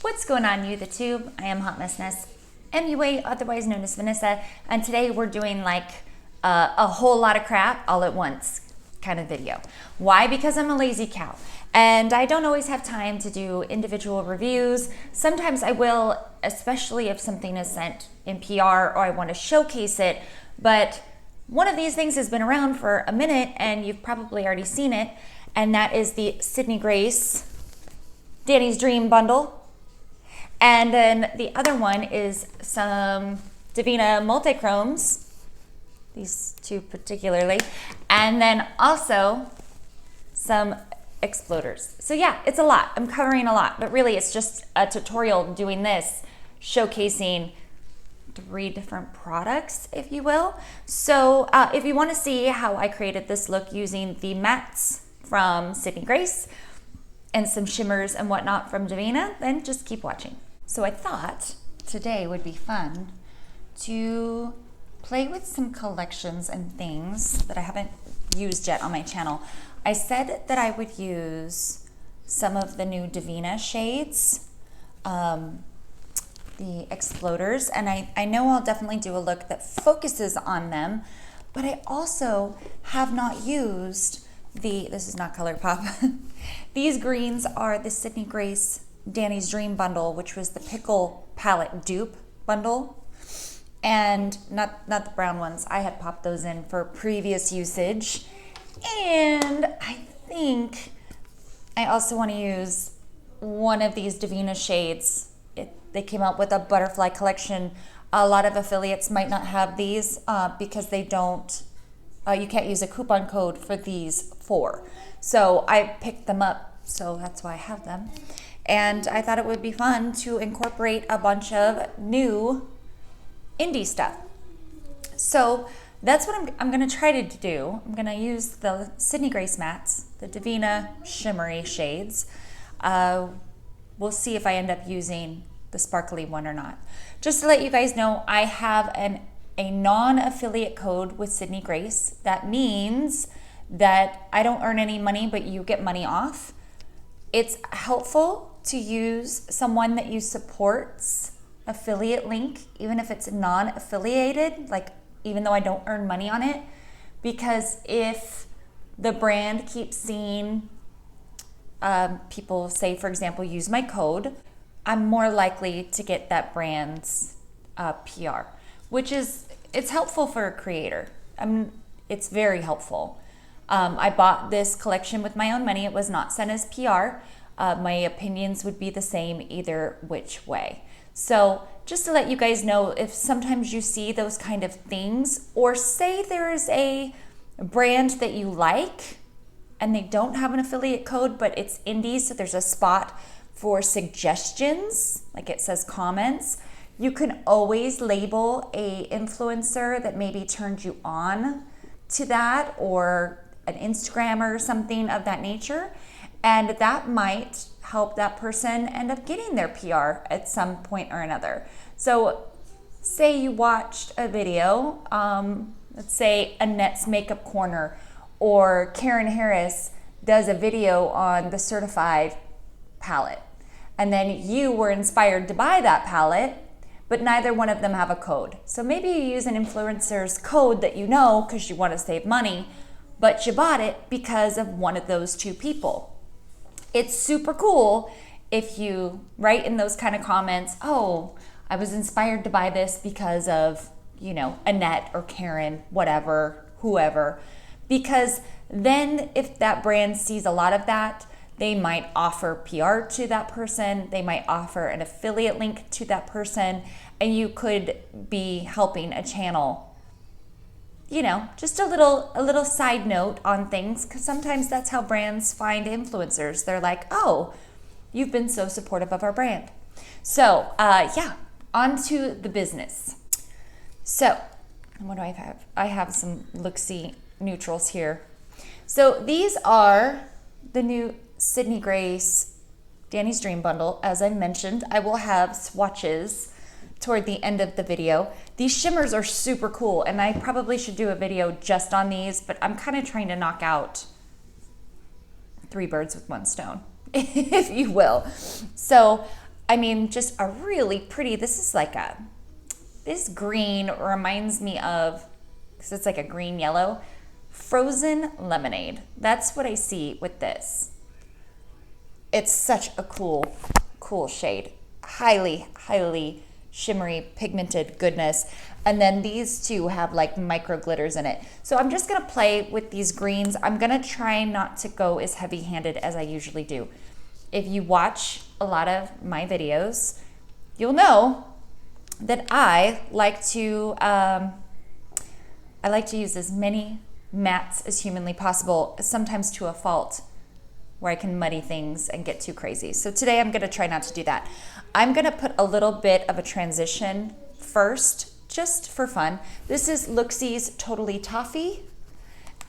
What's going on, YouTube? I am HotMessNess, MUA, otherwise known as Vanessa, and today we're doing like a whole lot of crap all at once kind of video. Why? Because I'm a lazy cow and I don't always have time to do individual reviews. Sometimes I will, especially if something is sent in PR or I want to showcase it, but one of these things has been around for a minute and you've probably already seen it, and that is the Sydney Grace Danny's Dream bundle. And then the other one is some Devinah Multichromes, these two particularly, and then also some Xploders. So yeah, it's a lot. I'm covering a lot, but really it's just a tutorial doing this, showcasing 3 different products, if you will. So if you want to see how I created this look using the mattes from Sydney Grace and some shimmers and whatnot from Devinah, then just keep watching. So I thought today would be fun to play with some collections and things that I haven't used yet on my channel. I said that I would use some of the new Devinah shades, the Xploders, and I know I'll definitely do a look that focuses on them, but I also have not used this is not ColourPop. These greens are the Sydney Grace Danny's Dream bundle, which was the pickle palette dupe bundle, and not the brown ones. I had popped those in for previous usage, and I think I also want to use one of these Devinah shades. They came out with a butterfly collection. A lot of affiliates might not have these because they don't, you can't use a coupon code for these 4. So I picked them up, so that's why I have them. And I thought it would be fun to incorporate a bunch of new indie stuff. So that's what I'm going to try to do. I'm going to use the Sydney Grace mattes, the Devinah shimmery shades. We'll see if I end up using the sparkly one or not. Just to let you guys know, I have a non-affiliate code with Sydney Grace. That means that I don't earn any money, but you get money off. It's helpful to use someone that you support's affiliate link, even if it's non-affiliated, like even though I don't earn money on it, because if the brand keeps seeing people say, for example, use my code, I'm more likely to get that brand's PR, which is, it's helpful for a creator. It's very helpful. I bought this collection with my own money. It was not sent as PR. My opinions would be the same either which way. So just to let you guys know, if sometimes you see those kind of things, or say there is a brand that you like and they don't have an affiliate code, but it's indies, so there's a spot for suggestions, like it says comments, you can always label a influencer that maybe turned you on to that, or an Instagrammer or something of that nature, and that might help that person end up getting their PR at some point or another. So say you watched a video, let's say Annette's Makeup Corner or Karen Harris does a video on the Certified palette, and then you were inspired to buy that palette, but neither one of them have a code. So maybe you use an influencer's code that you know because you want to save money, but you bought it because of one of those 2 people. It's super cool if you write in those kind of comments, oh, I was inspired to buy this because of, you know, Annette or Karen, whatever, whoever. Because then if that brand sees a lot of that, they might offer PR to that person, they might offer an affiliate link to that person, and you could be helping a channel. You know, just a little side note on things, because sometimes that's how brands find influencers. They're like, oh, you've been so supportive of our brand. So yeah, on to the business. So what do I have? I have some look-see neutrals here. So these are the new Sydney Grace Danny's Dream bundle. As I mentioned, I will have swatches toward the end of the video. These shimmers are super cool, and I probably should do a video just on these, but I'm kind of trying to knock out 3 birds with 1 stone, if you will. So I mean, just a really pretty, this is like this green reminds me of, because it's like a green yellow, frozen lemonade. That's what I see with this. It's such a cool, cool shade. Highly, highly shimmery, pigmented goodness. And then these two have like micro glitters in it. So I'm just gonna play with these greens. I'm gonna try not to go as heavy-handed as I usually do. If you watch a lot of my videos, you'll know that I like to use as many mattes as humanly possible, sometimes to a fault, where I can muddy things and get too crazy. So today I'm gonna try not to do that. I'm gonna put a little bit of a transition first, just for fun. This is Looksie's Totally Toffee,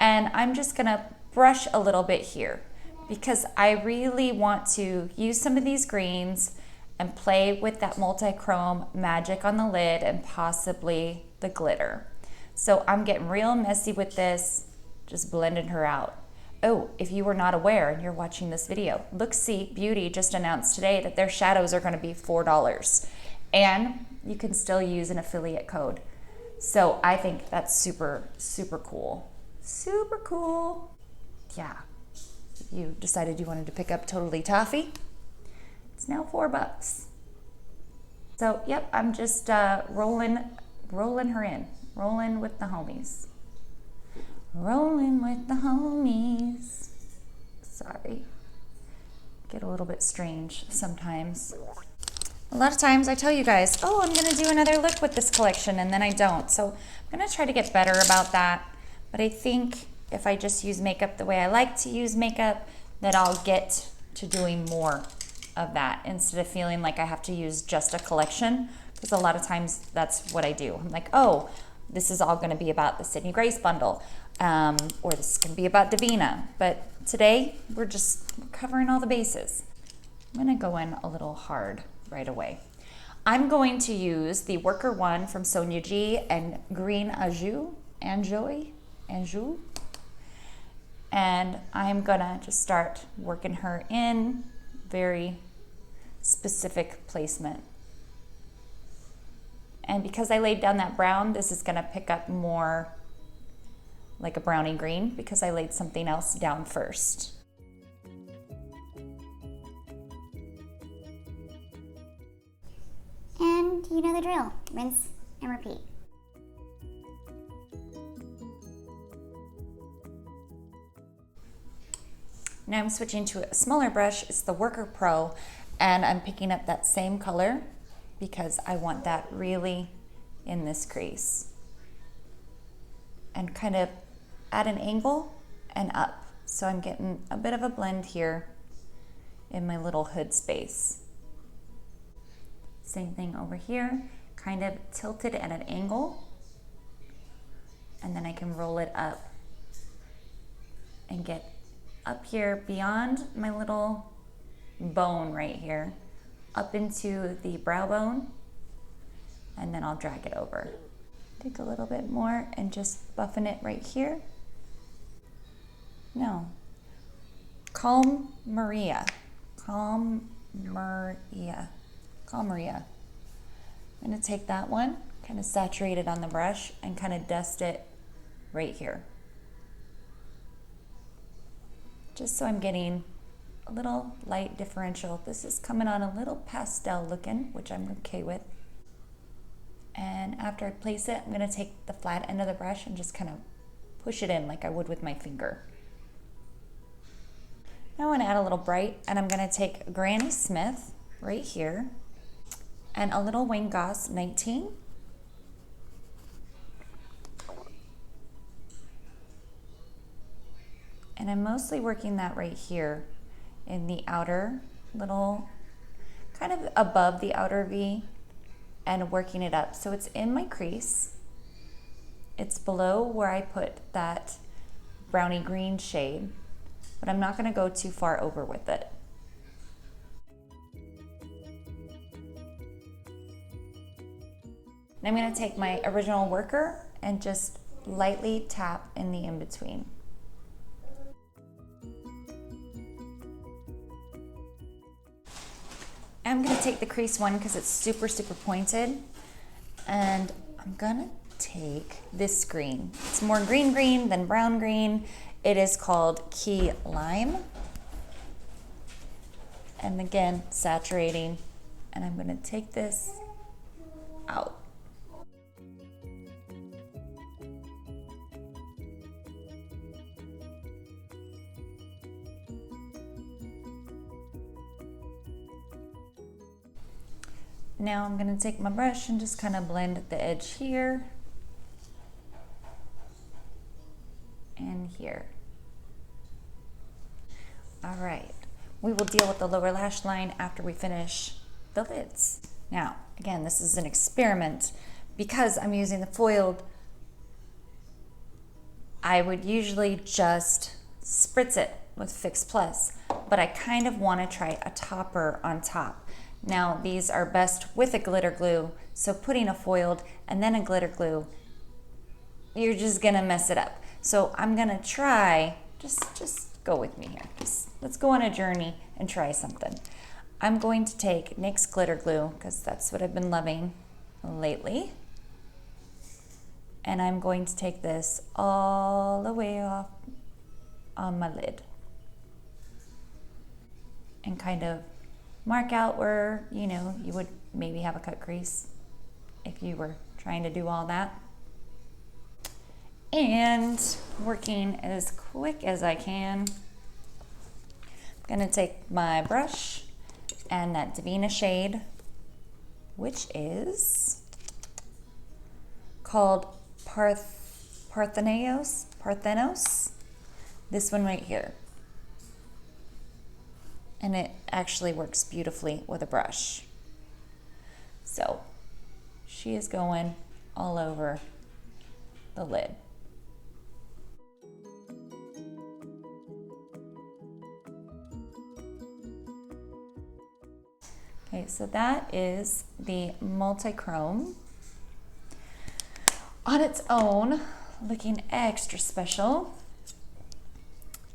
and I'm just gonna brush a little bit here because I really want to use some of these greens and play with that multi-chrome magic on the lid and possibly the glitter. So I'm getting real messy with this, just blending her out. Oh, if you were not aware and you're watching this video, Looksie Beauty just announced today that their shadows are gonna be $4. And you can still use an affiliate code. So I think that's super, super cool. Super cool. Yeah. If you decided you wanted to pick up Totally Toffee, it's now $4. So yep, I'm just rolling her in. Rolling with the homies. Rolling with the homies. Sorry. Get a little bit strange sometimes. A lot of times I tell you guys, oh, I'm gonna do another look with this collection, and then I don't. So I'm gonna try to get better about that. But I think if I just use makeup the way I like to use makeup, that I'll get to doing more of that instead of feeling like I have to use just a collection, because a lot of times that's what I do. I'm like, oh, this is all gonna be about the Sydney Grace bundle, or this is gonna be about Devinah. But today, we're covering all the bases. I'm gonna go in a little hard right away. I'm going to use the Worker One from Sonia G and Green Anjou, and I'm gonna just start working her in, very specific placement. And because I laid down that brown, this is gonna pick up more like a brownie green because I laid something else down first. And you know the drill, rinse and repeat. Now I'm switching to a smaller brush. It's the Worker Pro, and I'm picking up that same color because I want that really in this crease. And kind of at an angle and up. So I'm getting a bit of a blend here in my little hood space. Same thing over here, kind of tilted at an angle, and then I can roll it up and get up here beyond my little bone right here, up into the brow bone, and then I'll drag it over. Take a little bit more and just buffing it right here. No. Calm Maria. Calm Maria. Calm Maria. I'm gonna take that one, kind of saturate it on the brush and kind of dust it right here. Just so I'm getting a little light differential. This is coming on a little pastel looking, which I'm okay with. And after I place it, I'm gonna take the flat end of the brush and just kind of push it in like I would with my finger. Now I wanna add a little bright, and I'm gonna take Granny Smith right here and a little Wayne Goss 19. And I'm mostly working that right here in the outer little, kind of above the outer V, and working it up. So it's in my crease. It's below where I put that brownie green shade, but I'm not gonna go too far over with it. And I'm gonna take my original Worker and just lightly tap in the in-between. I'm gonna take the crease one because it's super, super pointed. And I'm gonna take this green. It's more green than brown green. It is called Key Lime. And again, saturating. And I'm gonna take this out. Now I'm gonna take my brush and just kind of blend the edge here and here. All right, we will deal with the lower lash line after we finish the lids. Now, again, this is an experiment. Because I'm using the foiled, I would usually just spritz it with Fix Plus, but I kind of want to try a topper on top. Now, these are best with a glitter glue, so putting a foiled and then a glitter glue, you're just gonna mess it up. So I'm gonna try, just go with me here. Let's go on a journey and try something. I'm going to take NYX glitter glue, because that's what I've been loving lately. And I'm going to take this all the way off on my lid. And kind of mark out where, you know, you would maybe have a cut crease if you were trying to do all that. And working as quick as I can, I'm gonna take my brush and that Devinah shade, which is called Parthenos, this one right here. And it actually works beautifully with a brush. So she is going all over the lid. Okay, so that is the Multichrome. On its own, looking extra special.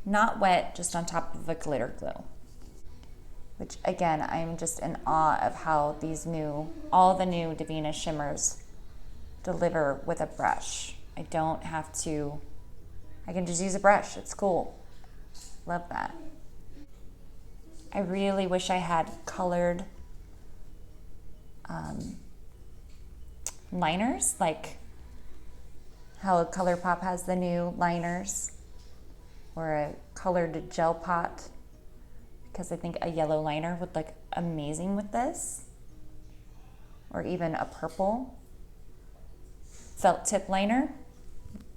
Not wet, just on top of a glitter glue. Which again, I'm just in awe of how all the new Devinah shimmers deliver with a brush. I don't have to, I can just use a brush, it's cool. Love that. I really wish I had colored liners, like how ColourPop has the new liners, or a colored gel pot, because I think a yellow liner would look amazing with this, or even a purple felt tip liner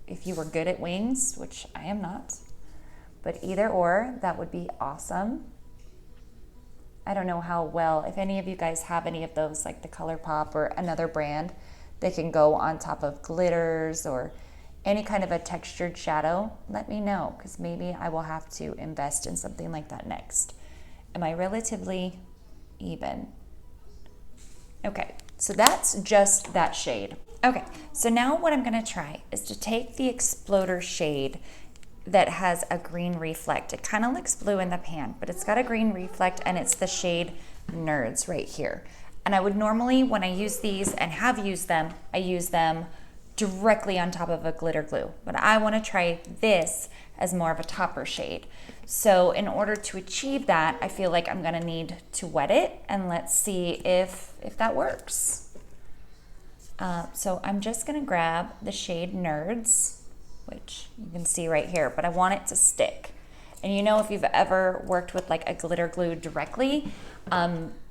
if you were good at wings, which I am not, but either or, that would be awesome. I don't know how well, if any of you guys have any of those, like the ColourPop or another brand, they can go on top of glitters or any kind of a textured shadow, let me know, because maybe I will have to invest in something like that next. Am I relatively even? Okay, so that's just that shade. Okay, so now what I'm gonna try is to take the Xploder shade that has a green reflect. It kind of looks blue in the pan, but it's got a green reflect, and it's the shade Nerds right here. And I would normally, when I use these and have used them, I use them directly on top of a glitter glue. But I want to try this as more of a topper shade. So in order to achieve that, I feel like I'm going to need to wet it, and let's see if that works. So I'm just going to grab the shade Nerds, which you can see right here, but I want it to stick. And you know, if you've ever worked with like a glitter glue directly,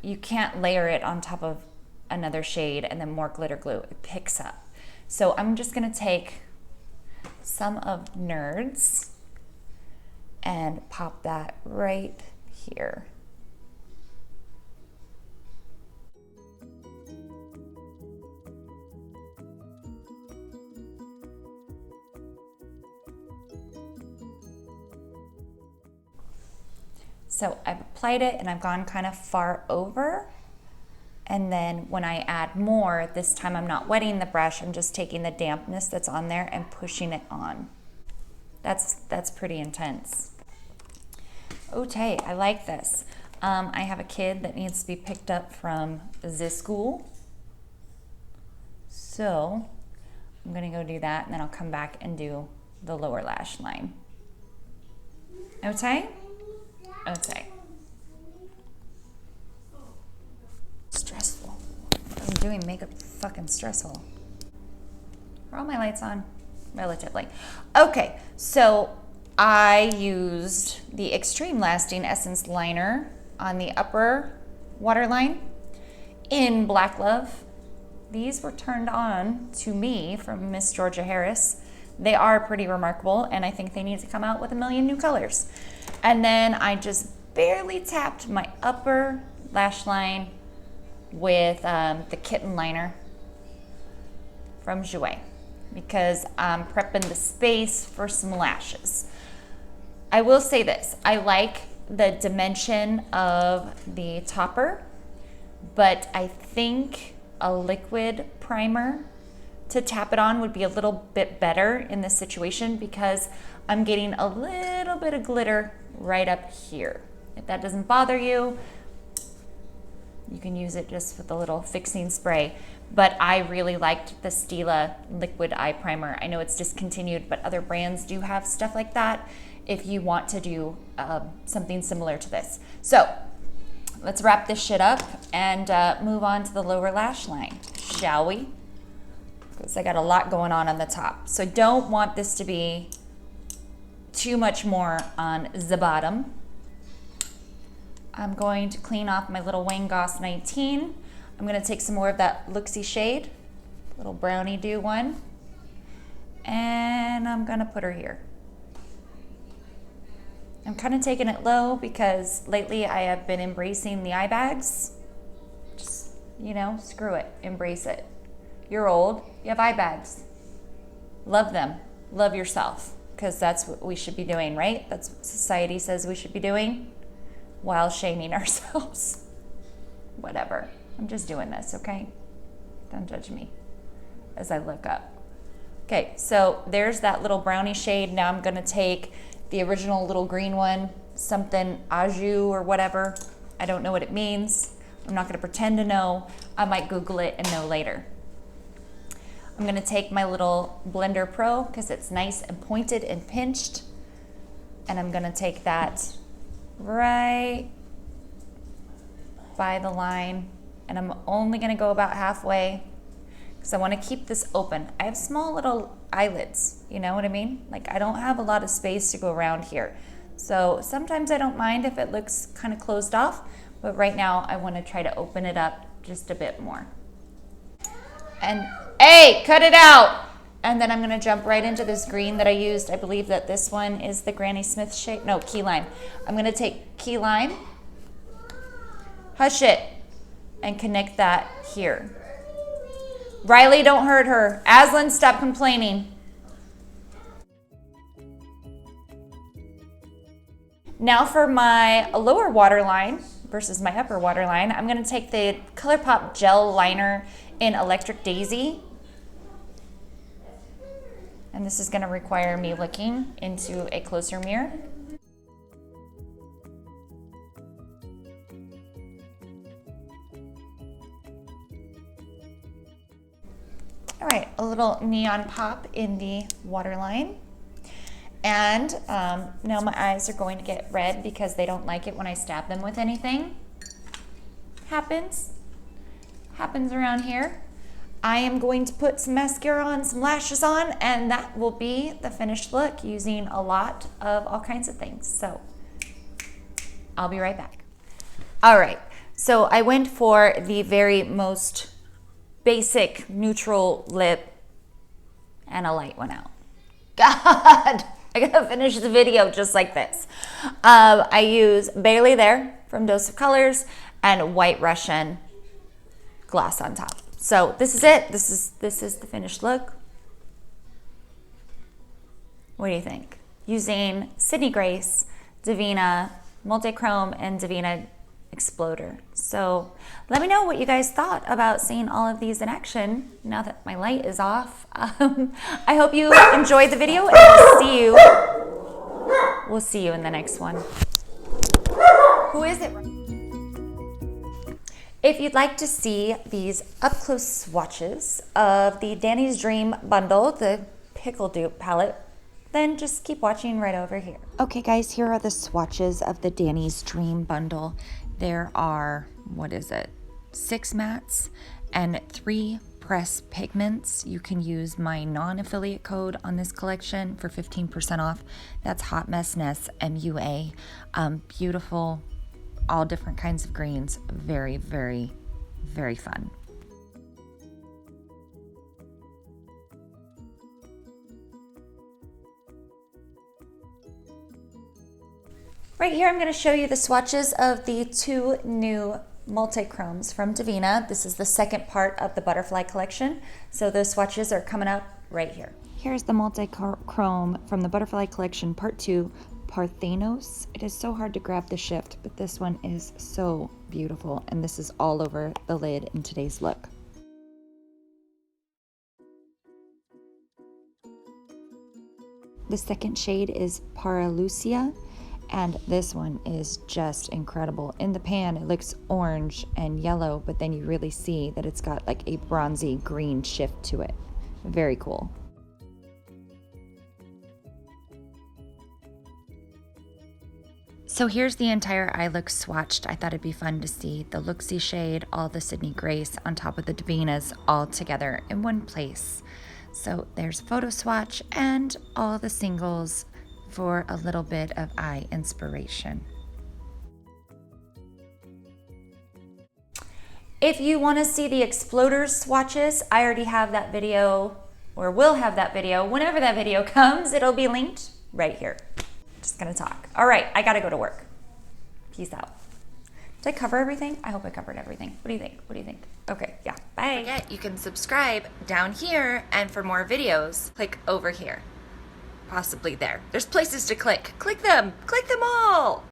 you can't layer it on top of another shade and then more glitter glue. It picks up. So I'm just gonna take some of Nerds and pop that right here. So I've applied it and I've gone kind of far over. And then when I add more, this time I'm not wetting the brush, I'm just taking the dampness that's on there and pushing it on. That's pretty intense. Okay, I like this. I have a kid that needs to be picked up from the school. So I'm gonna go do that, and then I'll come back and do the lower lash line. Okay? Okay. Stressful. Doing makeup fucking stressful. Are all my lights on? Relatively. Okay, so I used the Extreme Lasting Essence Liner on the upper waterline in Black Love. These were turned on to me from Miss Georgia Harris. They are pretty remarkable, and I think they need to come out with a million new colors. And then I just barely tapped my upper lash line with the Kitten Liner from Jouer, because I'm prepping the space for some lashes. I will say this, I like the dimension of the topper, but I think a liquid primer to tap it on would be a little bit better in this situation, because I'm getting a little bit of glitter right up here. If that doesn't bother you, you can use it just with a little fixing spray. But I really liked the Stila liquid eye primer. I know it's discontinued, but other brands do have stuff like that if you want to do something similar to this. So let's wrap this shit up and move on to the lower lash line, shall we? Because I got a lot going on the top. So don't want this to be too much more on the bottom. I'm going to clean off my little Wayne Goss 19. I'm going to take some more of that Luxie shade, little brownie dew one, and I'm going to put her here. I'm kind of taking it low because lately I have been embracing the eye bags. Just, you know, screw it, embrace it. You're old, you have eye bags. Love them, love yourself, because that's what we should be doing, right? That's what society says we should be doing while shaming ourselves. Whatever. I'm just doing this, okay? Don't judge me as I look up. Okay, so there's that little brownie shade. Now I'm gonna take the original little green one, something Aju or whatever. I don't know what it means. I'm not gonna pretend to know. I might Google it and know later. I'm gonna take my little Blender Pro because it's nice and pointed and pinched. And I'm gonna take that right by the line. And I'm only gonna go about halfway because I wanna keep this open. I have small little eyelids, you know what I mean? Like, I don't have a lot of space to go around here. So sometimes I don't mind if it looks kind of closed off, but right now I wanna try to open it up just a bit more. And hey, cut it out! And then I'm gonna jump right into this green that I used. I believe that this one is the Granny Smith shade. No, Key Lime. I'm gonna take Key Lime, hush it, and connect that here. Riley, don't hurt her. Aslan, stop complaining. Now for my lower waterline versus my upper waterline, I'm gonna take the ColourPop Gel Liner in Electric Daisy. And this is gonna require me looking into a closer mirror. All right, a little neon pop in the waterline. And now my eyes are going to get red because they don't like it when I stab them with anything. Happens around here. I am going to put some mascara on, some lashes on, and that will be the finished look using a lot of all kinds of things. So I'll be right back. All right, so I went for the very most basic neutral lip, and a light went out. God, I gotta finish the video just like this. I use Barely There from Dose of Colors and White Russian gloss on top. So this is it. This is the finished look. What do you think? Using Sydney Grace, Devinah Multichrome, and Devinah Xploder. So let me know what you guys thought about seeing all of these in action now that my light is off. I hope you enjoyed the video, and we'll see you in the next one. Who is it? If you'd like to see these up-close swatches of the Danny's Dream bundle, the Pickle Dupe palette, then just keep watching right over here. Okay guys, here are the swatches of the Danny's Dream bundle. There are, 6 mattes and 3 press pigments. You can use my non-affiliate code on this collection for 15% off. That's HotMessNessMua. Beautiful, all different kinds of greens. Very, very, very fun. Right here, I'm going to show you the swatches of the 2 new multi-chromes from Devinah. This is the second part of the butterfly collection. So those swatches are coming up right here. Here's the multi-chrome from the butterfly collection, part 2, Parthenos. It is so hard to grab the shift, but this one is so beautiful. And this is all over the lid in today's look. The second shade is Paralucia. And this one is just incredible. In the pan, it looks orange and yellow, but then you really see that it's got like a bronzy green shift to it. Very cool. So here's the entire eye look swatched. I thought it'd be fun to see the Looksy shade, all the Sydney Grace on top of the Devinahs all together in one place. So there's photo swatch and all the singles for a little bit of eye inspiration. If you want to see the Xploders swatches, I already have that video, or will have that video. Whenever that video comes, it'll be linked right here. Just gonna talk. All right, I gotta go to work. Peace out. Did I cover everything? I hope I covered everything. What do you think? What do you think? Okay, yeah, bye. Don't forget, you can subscribe down here, and for more videos, click over here. Possibly there. There's places to click. Click them all.